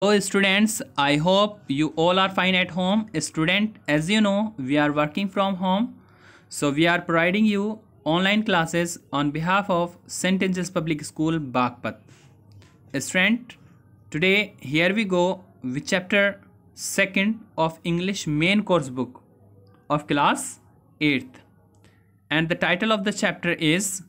Hello students, I hope you all are fine at home. Student, as you know, we are working from home. So we are providing you online classes on behalf of St. Angel's Public School, Bagpat. Student, today here we go with chapter 2nd of English main course book of class 8th. And the title of the chapter is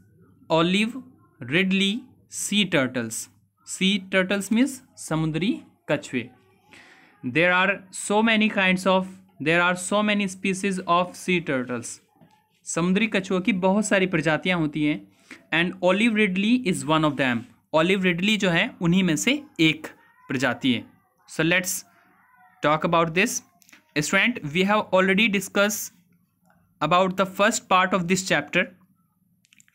Olive Ridley Sea Turtles. Sea turtles means samundri कछुए. There are so many species of sea turtles. समुद्री कछुओं की बहुत सारी प्रजातियां होती हैं and olive ridley is one of them. Olive ridley जो है उन्हीं में से एक प्रजाति है. So let's talk about this. Student, we have already discuss about the first part of this chapter.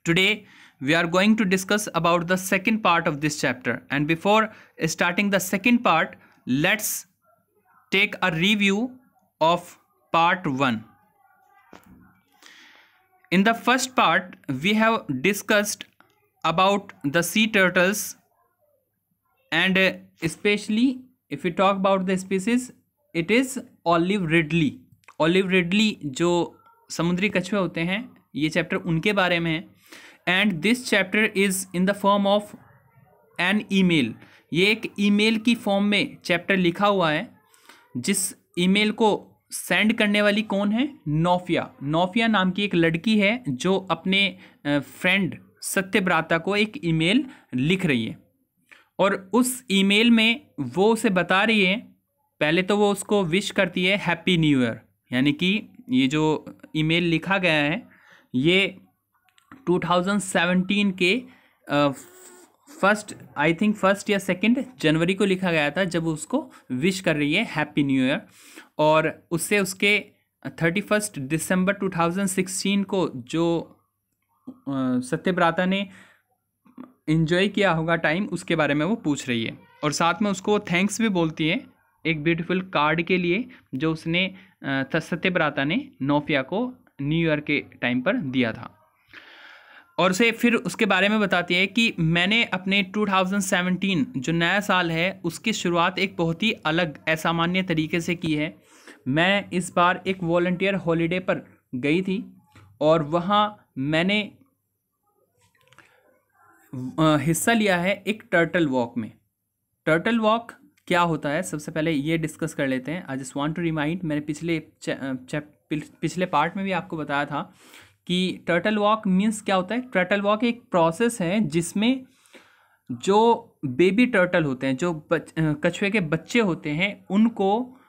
Today we are going to discuss about the second part of this chapter, and before starting the second part, let's take a review of part 1. In the first part we have discussed about the sea turtles, and especially if we talk about the species, it is olive ridley. Olive ridley जो समुद्री कछुए होते हैं, ये chapter उनके बारे में है. And this chapter is in the form of an email. ये एक ईमेल की फॉर्म में चैप्टर लिखा हुआ है, जिस ईमेल को सेंड करने वाली कौन है? नोफिया. नोफिया नाम की एक लड़की है जो अपने फ्रेंड सत्यव्रता को एक ईमेल लिख रही है. और उस ईमेल में वो उसे बता रही है, पहले तो वो उसको विश करती है हैप्पी न्यू ईयर. यानी कि ये जो ईमेल लिखा गया है ये 2017 के फर्स्ट या सेकंड जनवरी को लिखा गया था, जब उसको विश कर रही है हैप्पी न्यू ईयर. और उससे उसके 31 दिसंबर 2016 को जो सत्यव्रता ने एंजॉय किया होगा टाइम, उसके बारे में वो पूछ रही है. और साथ में उसको थैंक्स भी बोलती है एक ब्यूटीफुल कार्ड के लिए जो उसने सत्यव्रता ने नोफिया को न्यू ईयर के टाइम पर दिया था. और उसे फिर उसके बारे में बताती है कि मैंने अपने 2017 जो नया साल है उसकी शुरुआत एक बहुत ही अलग असामान्य तरीके से की है. मैं इस बार एक वॉलंटियर हॉलीडे पर गई थी और वहाँ मैंने हिस्सा लिया है एक टर्टल वॉक में. टर्टल वॉक क्या होता है, सबसे पहले ये डिस्कस कर लेते हैं. I just want to remind, मैंने पिछले पार्ट में भी आपको बताया था कि टर्टल वॉक मीन्स क्या होता है. टर्टल वॉक एक प्रोसेस है जिसमें जो बेबी टर्टल होते हैं, जो कछुए के बच्चे होते हैं, उनको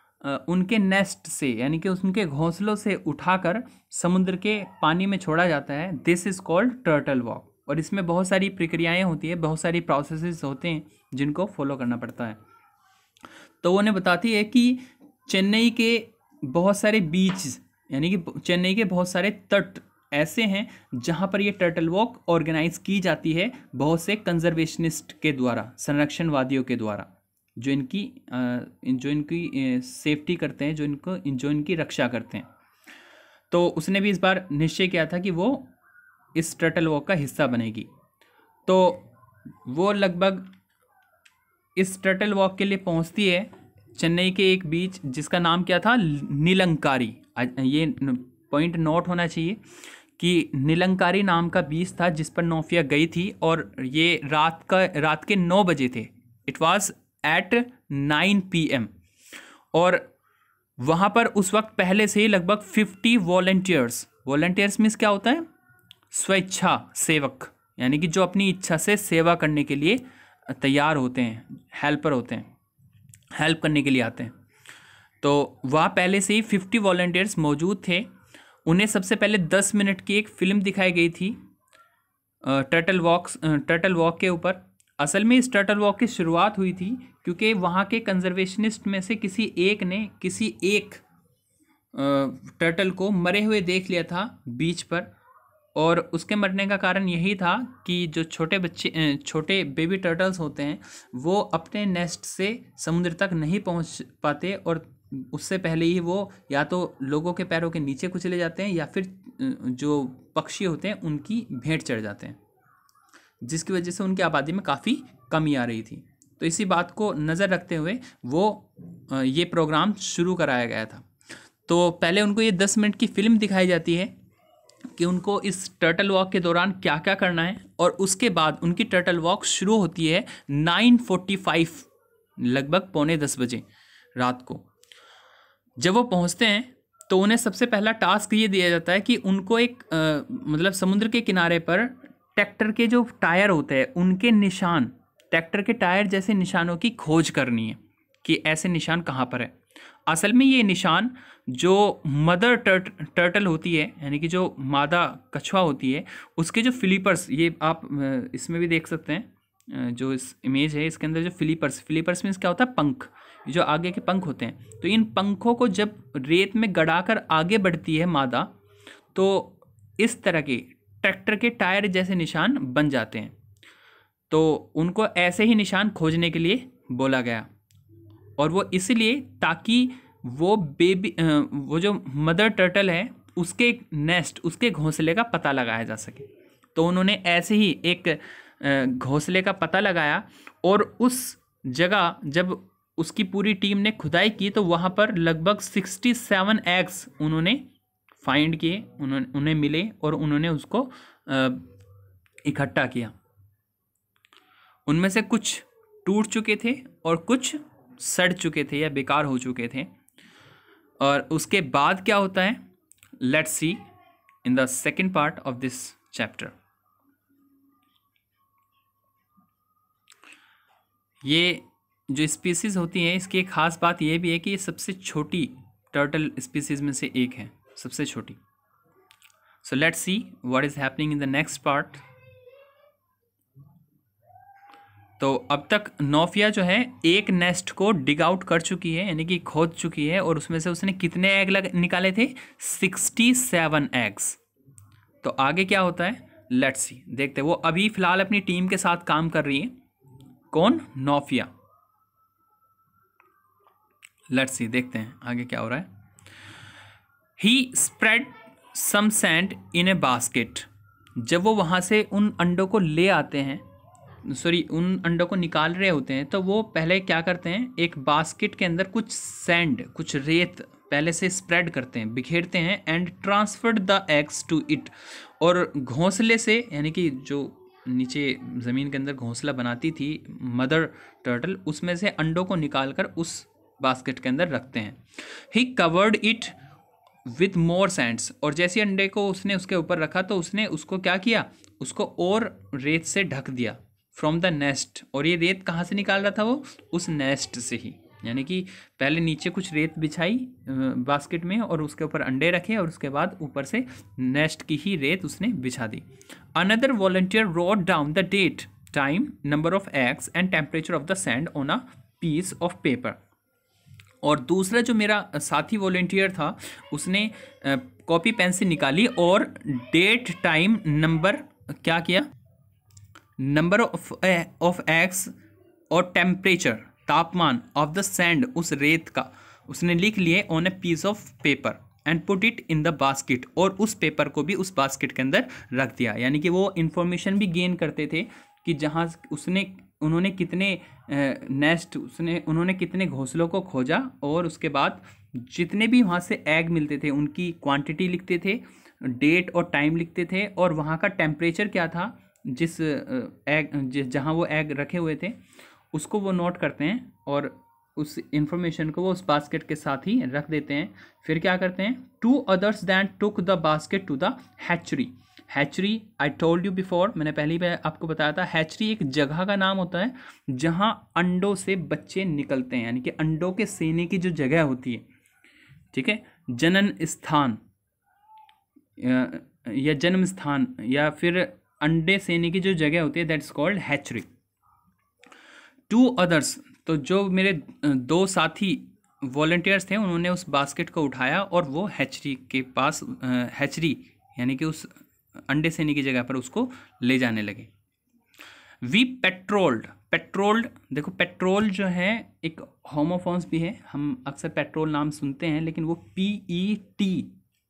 उनके नेस्ट से यानी कि उनके घोंसलों से उठाकर समुद्र के पानी में छोड़ा जाता है. This is called turtle walk. और इसमें बहुत सारी प्रक्रियाएँ होती है, बहुत सारी प्रोसेसेस होते हैं जिनको फॉलो करना पड़ता है. तो वो उन्हें बताती है कि चेन्नई के बहुत सारे बीच यानी कि चेन्नई के बहुत सारे तट ऐसे हैं जहाँ पर ये टर्टल वॉक ऑर्गेनाइज की जाती है बहुत से कंजर्वेशनिस्ट के द्वारा, संरक्षणवादियों के द्वारा, जो इनकी सेफ्टी करते हैं, जो इनकी रक्षा करते हैं. तो उसने भी इस बार निश्चय किया था कि वो इस टर्टल वॉक का हिस्सा बनेगी. तो वो लगभग इस टर्टल वॉक के लिए पहुंचती है चेन्नई के एक बीच जिसका नाम क्या था? नीलंकारी. ये पॉइंट नोट होना चाहिए कि नीलंकारी नाम का बीच था जिस पर नोफिया गई थी. और ये रात के 9 बजे थे. It was at 9 PM. और वहाँ पर उस वक्त पहले से ही लगभग 50 वॉलंटियर्स मीन्स क्या होता है? स्वेच्छा सेवक, यानी कि जो अपनी इच्छा से सेवा करने के लिए तैयार होते हैं, हेल्पर होते हैं, हेल्प करने के लिए आते हैं. तो वहाँ पहले से ही 50 वॉलंटियर्स मौजूद थे. उन्हें सबसे पहले 10 मिनट की एक फ़िल्म दिखाई गई थी टर्टल वॉक के ऊपर. असल में इस टर्टल वॉक की शुरुआत हुई थी क्योंकि वहाँ के कंजर्वेशनिस्ट में से किसी एक टर्टल को मरे हुए देख लिया था बीच पर. और उसके मरने का कारण यही था कि जो छोटे बेबी टर्टल्स होते हैं वो अपने नेस्ट से समुद्र तक नहीं पहुंच पाते, और उससे पहले ही वो या तो लोगों के पैरों के नीचे कुचले जाते हैं या फिर जो पक्षी होते हैं उनकी भेंट चढ़ जाते हैं, जिसकी वजह से उनकी आबादी में काफ़ी कमी आ रही थी. तो इसी बात को नज़र रखते हुए वो ये प्रोग्राम शुरू कराया गया था। तो पहले उनको ये 10 मिनट की फिल्म दिखाई जाती है कि उनको इस टर्टल वॉक के दौरान क्या क्या करना है, और उसके बाद उनकी टर्टल वॉक शुरू होती है 9:45, लगभग 9:45 बजे रात को। जब वो पहुंचते हैं तो उन्हें सबसे पहला टास्क ये दिया जाता है कि उनको एक मतलब समुद्र के किनारे पर ट्रैक्टर के जो टायर होते हैं उनके निशान, ट्रैक्टर के टायर जैसे निशानों की खोज करनी है कि ऐसे निशान कहाँ पर है। असल में ये निशान जो मदर टर्टल होती है, यानी कि जो मादा कछुआ होती है, उसके जो फ्लिपर्स, ये आप इसमें भी देख सकते हैं, जो इस इमेज है इसके अंदर जो फ्लिपर्स मीन्स क्या होता है, पंख, जो आगे के पंख होते हैं। तो इन पंखों को जब रेत में गड़ाकर आगे बढ़ती है मादा, तो इस तरह के ट्रैक्टर के टायर जैसे निशान बन जाते हैं। तो उनको ऐसे ही निशान खोजने के लिए बोला गया, और वो इसलिए ताकि वो वो जो मदर टर्टल है उसके नेस्ट, उसके घोंसले का पता लगाया जा सके। तो उन्होंने ऐसे ही एक घोंसले का पता लगाया, और उस जगह जब उसकी पूरी टीम ने खुदाई की तो वहाँ पर लगभग 67 एग्स उन्होंने फाइंड किए, उन्हें मिले, और उन्होंने उसको इकट्ठा किया। उनमें से कुछ टूट चुके थे और कुछ सड़ चुके थे या बेकार हो चुके थे। और उसके बाद क्या होता है, let's see in the second part of this chapter. ये जो स्पीसीज होती हैं, इसकी एक खास बात यह भी है कि ये सबसे छोटी टर्टल स्पीसीज में से एक है, सबसे छोटी। So let's see what is happening in the next part. तो अब तक नोफिया जो है एक नेस्ट को डिग आउट कर चुकी है, यानी कि खोद चुकी है, और उसमें से उसने कितने एग निकाले थे, 67 एग्स। तो आगे क्या होता है, लेट्स सी, देखते हैं। वो अभी फिलहाल अपनी टीम के साथ काम कर रही है, कौन, नोफिया। लेट्स सी, देखते हैं आगे क्या हो रहा है। He spread some sand in a basket. जब वो वहाँ से उन अंडों को ले आते हैं, उन अंडों को निकाल रहे होते हैं, तो वो पहले क्या करते हैं, एक बास्केट के अंदर कुछ सैंड, कुछ रेत पहले से स्प्रेड करते हैं, बिखेरते हैं, and transferred the eggs to it. और घोंसले से, यानी कि जो नीचे ज़मीन के अंदर घोंसला बनाती थी मदर टर्टल, उसमें से अंडों को निकालकर उस बास्केट के अंदर रखते हैं। He covered it with more sands. और जैसे अंडे को उसने उसके ऊपर रखा तो उसने उसको क्या किया, उसको और रेत से ढक दिया, फ्रॉम द नेस्ट। और ये रेत कहाँ से निकाल रहा था वो, उस नेस्ट से ही, यानी कि पहले नीचे कुछ रेत बिछाई बास्केट में, और उसके ऊपर अंडे रखे, और उसके बाद ऊपर से नेस्ट की ही रेत उसने बिछा दी। Another volunteer wrote down the date, time, number of eggs and temperature of the sand on a piece of paper. और दूसरा जो मेरा साथी वॉलंटियर था, उसने कॉपी पेंसिल निकाली और डेट, टाइम, नंबर क्या किया, नंबर ऑफ एग्स और टेम्परेचर, तापमान, ऑफ द सैंड, उस रेत का उसने लिख लिए on a piece of paper and put it in the basket. और उस पेपर को भी उस बास्केट के अंदर रख दिया। यानी कि वो इंफॉर्मेशन भी गेन करते थे कि जहाँ उन्होंने कितने नेस्ट, उन्होंने कितने घोंसलों को खोजा, और उसके बाद जितने भी वहाँ से एग मिलते थे उनकी क्वांटिटी लिखते थे, डेट और टाइम लिखते थे, और वहाँ का टेम्परेचर क्या था जहाँ वो एग रखे हुए थे उसको वो नोट करते हैं, और उस इंफॉर्मेशन को वो उस बास्केट के साथ ही रख देते हैं। फिर क्या करते हैं, 2 others then took the basket to the hatchery। Hatchery, I told you before, मैंने पहले ही आपको बताया था, हैचरी एक जगह का नाम होता है जहाँ अंडों से बच्चे निकलते हैं, यानी कि अंडों के सेने की जो जगह होती है, ठीक है, जनन स्थान या जन्म स्थान, या फिर अंडे सेने की जो जगह होती है, दैट्स कॉल्ड हैचरी। 2 others, तो जो मेरे 2 साथी वॉलंटियर्स थे, उन्होंने उस बास्केट को उठाया और वो हैचरी के पास, हैचरी यानी कि उस अंडे सेने की जगह पर उसको ले जाने लगे। वी पेट्रोल्ड, देखो पेट्रोल जो है एक होमोफोन्स भी है, हम अक्सर पेट्रोल नाम सुनते हैं, लेकिन वो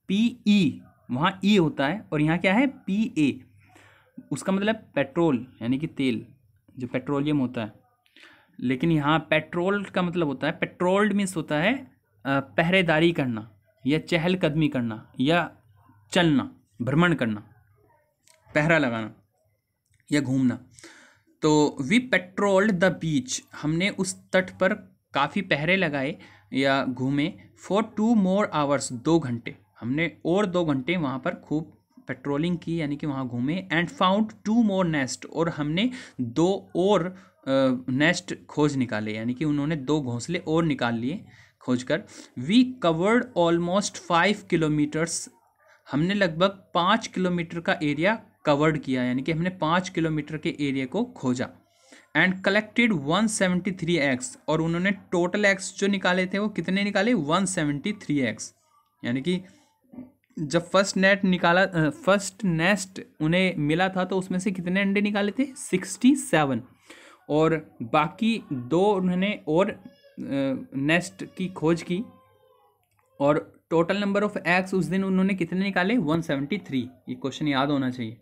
PE वहाँ ई होता है, और यहाँ क्या है, PA, उसका मतलब पेट्रोल यानी कि तेल, जो पेट्रोलियम होता है। लेकिन यहाँ पेट्रोल का मतलब होता है, पेट्रोल्ड मीन्स होता है पहरेदारी करना या चहलकदमी करना या चलना, भ्रमण करना, पहरा लगाना या घूमना। तो वी पेट्रोल्ड द बीच, हमने उस तट पर काफ़ी पहरे लगाए या घूमे। फॉर 2 more hours, 2 घंटे, हमने और 2 घंटे वहाँ पर खूब पेट्रोलिंग की, यानी कि वहाँ घूमे। एंड फाउंड 2 more नेस्ट, और हमने 2 और नेस्ट खोज निकाले, यानी कि उन्होंने 2 घोंसले और निकाल लिए खोज कर। वी कवर्ड ऑलमोस्ट 5 किलोमीटर्स, हमने लगभग 5 किलोमीटर का एरिया कवर्ड किया, यानी कि हमने 5 किलोमीटर के एरिया को खोजा। एंड कलेक्टेड 173 एग्स, और उन्होंने टोटल एग्स जो निकाले थे वो कितने निकाले, 173 एग्स। यानी कि जब फर्स्ट नेस्ट उन्हें मिला था तो उसमें से कितने अंडे निकाले थे, 67, और बाकी 2 उन्होंने और नेस्ट की खोज की, और टोटल नंबर ऑफ एग्स उस दिन उन्होंने कितने निकाले, 173। ये क्वेश्चन याद होना चाहिए।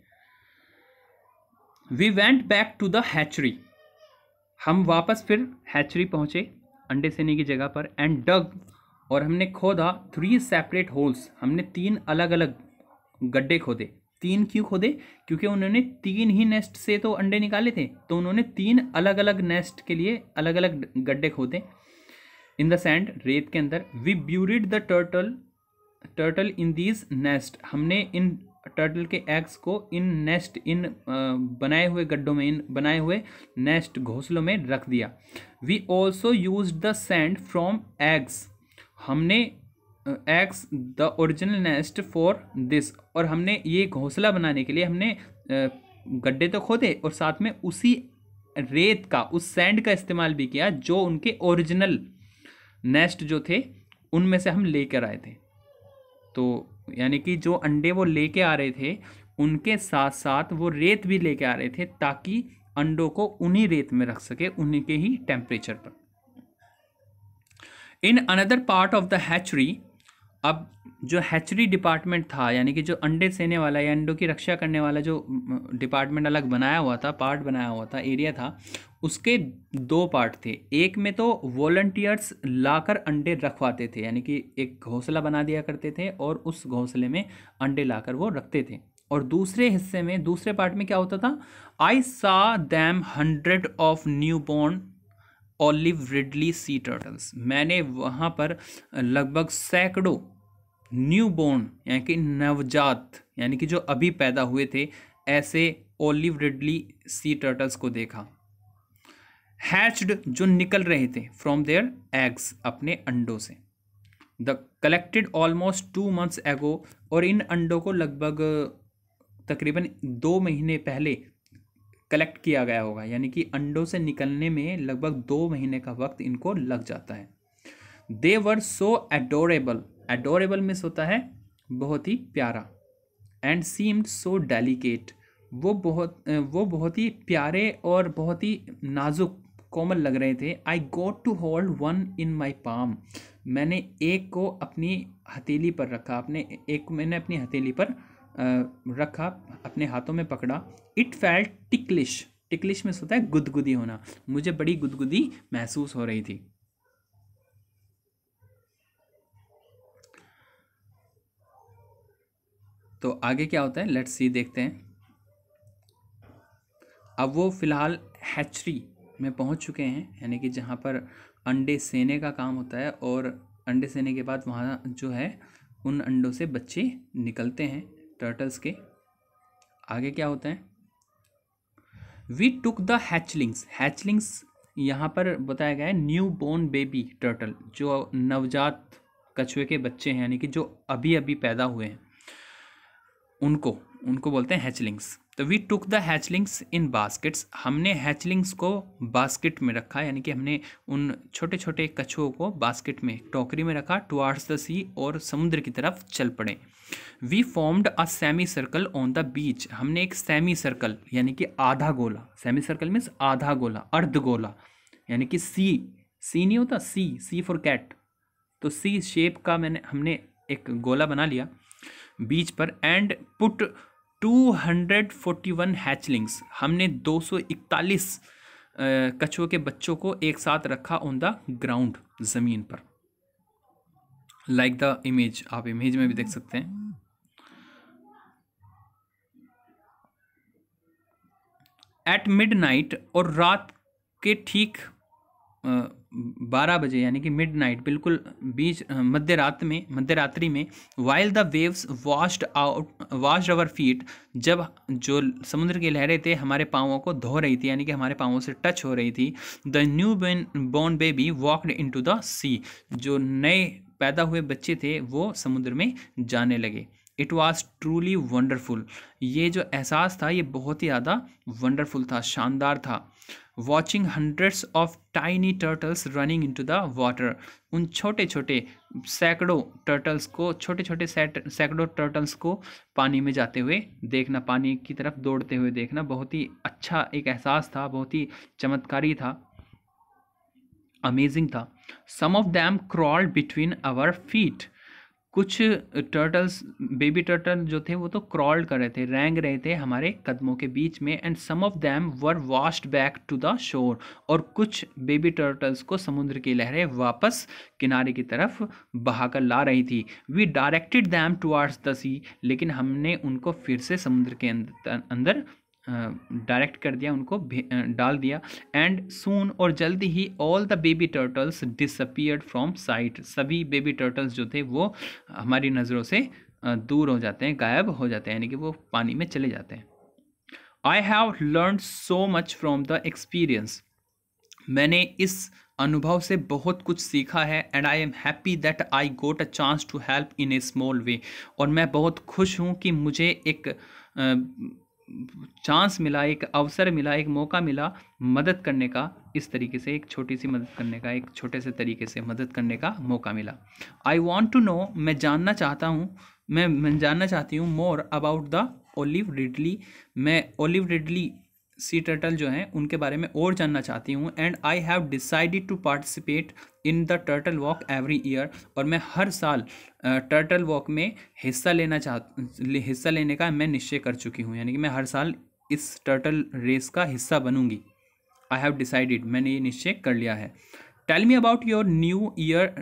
We went back to the hatchery, हम वापस फिर हैचरी पहुंचे, अंडे सेने की जगह पर। एंड डग, और हमने खोदा 3 सेपरेट होल्स, हमने 3 अलग अलग गड्ढे खोदे। 3 क्यों खोदे, क्योंकि उन्होंने 3 ही नेस्ट से तो अंडे निकाले थे, तो उन्होंने 3 अलग अलग नेस्ट के लिए अलग अलग गड्ढे खोदे। इन द सैंड, रेत के अंदर। We buried the turtle in these nest, हमने इन टर्टल के एग्स को इन नेस्ट, इन बनाए हुए गड्ढों में, इन बनाए हुए नेस्ट घोंसलों में रख दिया। We also use the sand from eggs, हमने eggs the original nest for this, और हमने ये घोंसला बनाने के लिए हमने गड्ढे तो खोदे और साथ में उसी रेत का, उस सैंड का इस्तेमाल भी किया जो उनके ओरिजिनल नेस्ट जो थे उनमें से हम लेकर आए थे। तो यानी कि जो अंडे वो लेके आ रहे थे उनके साथ साथ वो रेत भी लेके आ रहे थे, ताकि अंडों को उन्हीं रेत में रख सके, उन्हीं के ही टेम्परेचर पर। In another part of the hatchery, अब जो हैचरी डिपार्टमेंट था, यानी कि जो अंडे सेने वाला या अंडों की रक्षा करने वाला जो डिपार्टमेंट अलग बनाया हुआ था, पार्ट बनाया हुआ था, एरिया था, उसके 2 पार्ट थे। एक में तो वॉलंटियर्स लाकर अंडे रखवाते थे, यानी कि एक घोंसला बना दिया करते थे और उस घोंसले में अंडे लाकर वो रखते थे। और दूसरे हिस्से में, दूसरे पार्ट में क्या होता था, I saw them 100 of new born olive ridley sea turtles, मैंने वहाँ पर लगभग सैकड़ों न्यू बॉर्न यानी कि नवजात, यानी कि जो अभी पैदा हुए थे, ऐसे ऑलिव रिडली सी टर्टल्स को देखा। हैच्ड, जो निकल रहे थे, फ्रॉम देयर एग्स, अपने अंडों से। द कलेक्टेड ऑलमोस्ट 2 months एगो, और इन अंडों को लगभग तकरीबन 2 महीने पहले कलेक्ट किया गया होगा, यानी कि अंडों से निकलने में लगभग 2 महीने का वक्त इनको लग जाता है। दे वर सो एडोरेबल, एडोरेबल मीन्स होता है बहुत ही प्यारा। एंड सीम्ड सो डेलिकेट, वो बहुत ही प्यारे और बहुत ही नाजुक, कोमल लग रहे थे। I got to hold 1 in my palm, मैंने एक को अपनी हथेली पर रखा, मैंने अपनी हथेली पर रखा, अपने हाथों में पकड़ा। इट फेल्ट टिकलिश, टिकलिश में होता है गुदगुदी होना, मुझे बड़ी गुदगुदी महसूस हो रही थी। तो आगे क्या होता है, लेट्स सी, देखते हैं। अब वो फिलहाल हैचरी में पहुंच चुके हैं, यानी कि जहाँ पर अंडे सेने का काम होता है, और अंडे सेने के बाद वहाँ जो है उन अंडों से बच्चे निकलते हैं टर्टल्स के। आगे क्या होता है, we took the hatchlings, hatchlings यहाँ पर बताया गया है न्यू बोर्न बेबी टर्टल, जो नवजात कछुए के बच्चे हैं, यानी कि जो अभी अभी पैदा हुए हैं, उनको बोलते हैं हैचलिंग्स। तो we took the hatchlings in baskets, हमने हैचलिंग्स को बास्केट में रखा, यानी कि हमने उन छोटे छोटे कछुओं को बास्केट में, टोकरी में रखा। टुवार्ड्स द सी, और समुद्र की तरफ चल पड़े। We formed a semi circle on the beach, हमने एक सेमी सर्कल यानी कि आधा गोला, सेमी सर्कल मीन्स आधा गोला, अर्ध गोला, यानी कि सी नहीं होता, सी फॉर कैट, तो सी शेप का हमने एक गोला बना लिया बीच पर। एंड पुट 241 हैचलिंग्स, हमने 241 कछुए के बच्चों को एक साथ रखा ऑन द ग्राउंड, ज़मीन पर, लाइक द इमेज, आप इमेज में भी देख सकते हैं। एट मिडनाइट, और रात के ठीक 12 बजे, यानी कि मिडनाइट, बिल्कुल बीच मध्यरात्रि में, while the waves washed our feet, जब जो समुद्र की लहरें थे हमारे पाँवों को धो रही थी, यानी कि हमारे पाँवों से टच हो रही थी, the newborn baby walked into the sea, जो नए पैदा हुए बच्चे थे वो समुद्र में जाने लगे। इट वॉज ट्रूली वंडरफुल, ये जो एहसास था ये बहुत ही ज़्यादा वंडरफुल था, शानदार था। Watching hundreds of tiny turtles running into the water, उन छोटे छोटे सैकड़ों टर्टल्स को, छोटे छोटे सैकड़ों टर्टल्स को पानी में जाते हुए देखना, पानी की तरफ दौड़ते हुए देखना, बहुत ही अच्छा एक एहसास था, बहुत ही चमत्कारी था, अमेजिंग था। Some of them crawled between our feet, कुछ टर्टल्स, बेबी टर्टल जो थे वो तो क्रॉल्ड कर रहे थे, रेंग रहे थे हमारे कदमों के बीच में। And some of them were washed back to the shore, और कुछ बेबी टर्टल्स को समुद्र की लहरें वापस किनारे की तरफ बहाकर ला रही थी। We directed them towards the sea, लेकिन हमने उनको फिर से समुद्र के अंदर डायरेक्ट कर दिया, उनको डाल दिया। एंड सून, और जल्दी ही, all the baby turtles disappeared from sight, सभी बेबी टर्टल्स जो थे वो हमारी नज़रों से दूर हो जाते हैं, गायब हो जाते हैं, यानी कि वो पानी में चले जाते हैं। I have learn so much from the experience, मैंने इस अनुभव से बहुत कुछ सीखा है। And I am happy that I got a chance to help in a small way, और मैं बहुत खुश हूँ कि मुझे एक चांस मिला, एक अवसर मिला, एक मौका मिला मदद करने का, इस तरीके से एक छोटी सी मदद करने का, एक छोटे से तरीके से मदद करने का मौका मिला। आई वॉन्ट टू नो, मैं जानना चाहता हूँ, मैं जानना चाहती हूँ, more about the olive ridley, मैं ओलिव रिडली सी टर्टल जो हैं उनके बारे में और जानना चाहती हूँ। And I have decided to participate in the turtle walk every year, और मैं हर साल टर्टल वॉक में हिस्सा लेने का मैं निश्चय कर चुकी हूँ, यानी कि मैं हर साल इस टर्टल रेस का हिस्सा बनूंगी। आई हैव डिसाइडेड, मैंने ये निश्चय कर लिया है। Tell me about your new year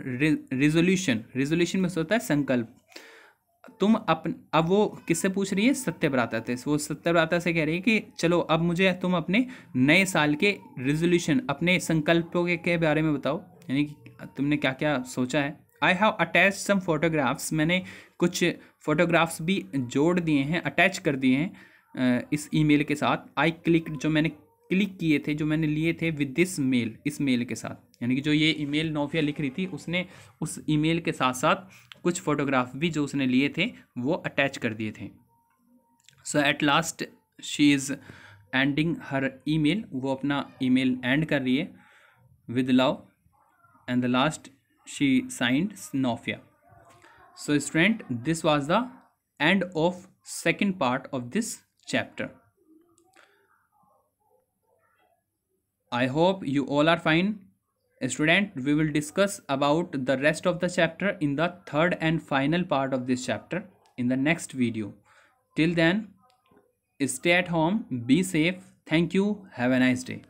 resolution, resolution में होता है संकल्प। तुम अब वो किससे पूछ रही है? सत्यव्रता से। वो सत्यव्रता से कह रही है कि चलो अब मुझे तुम अपने नए साल के रेजोल्यूशन, अपने संकल्पों के बारे में बताओ, यानी कि तुमने क्या क्या सोचा है। I have attach some photographs, मैंने कुछ फोटोग्राफ्स भी जोड़ दिए हैं, अटैच कर दिए हैं इस ईमेल के साथ। आई क्लिक, जो मैंने क्लिक किए थे, जो मैंने लिए थे विद दिस मेल, इस मेल के साथ, यानी कि जो ये ईमेल नोफिया लिख रही थी उसने उस ईमेल के साथ साथ कुछ फोटोग्राफ भी जो उसने लिए थे वो अटैच कर दिए थे। So at last she is ending her email, वो अपना ईमेल एंड कर रही है with love, and the last she signed नोफिया। So student, this was the end of second part of this chapter. I hope you all are fine. Student, we will discuss about the rest of the chapter in the third and final part of this chapter in the next video. Till then, stay at home, be safe. Thank you. Have a nice day.